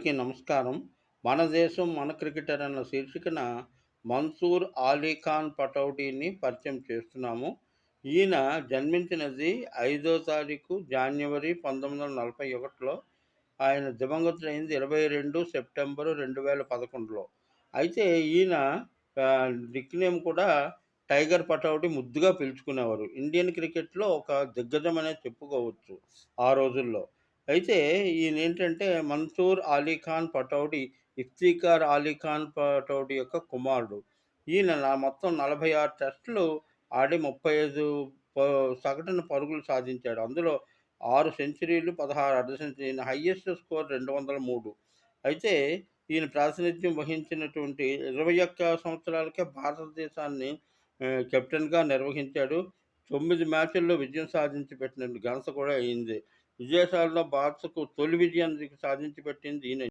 అందరికీ నమస్కారం. 'మన దేశం మన క్రికెటర్' అన్న శీర్షికన మన్సూర్ అలీ ఖాన్ పటౌడీని పరిచయం చేస్తున్నాము. ఈయన జన్మించినది 5వ తారీఖు జనవరి 1941లో. ఆయన దివంగతుడైంది 22 సెప్టెంబరు 2011లో. అయితే ఈయన నిక్‌నేమ్ కూడా టైగర్ పటౌడీ ముద్దుగా పిలుచుకునేవారు. ఇండియన్ క్రికెట్‌లో ఒక దిగ్గజమనే చెప్పుకోవచ్చు ఆ రోజుల్లో. అయితే ఈయనేంటంటే మన్సూర్ అలీ ఖాన్ పటౌడీ, ఇఫ్తిఖార్ అలీ ఖాన్ పటౌడీ యొక్క కుమారుడు. ఈయన మొత్తం 46 టెస్టులు ఆడి 35 ప సగటున పరుగులు సాధించాడు. అందులో 6 సెంచరీలు, 16 అర్ధ సెంచరీ. ఈయన హైయెస్ట్ స్కోర్ 203. అయితే ఈయన ప్రాతినిధ్యం వహించినటువంటి 21 సంవత్సరాలకే భారతదేశాన్ని కెప్టెన్‌గా నిర్వహించాడు. 9 మ్యాచుల్లో విజయం సాధించి పెట్టిన ఘనత కూడా అయింది. విదేశాల్లో భారత్‌కు తొలి విజయాన్ని సాధించి పెట్టింది ఈయనే.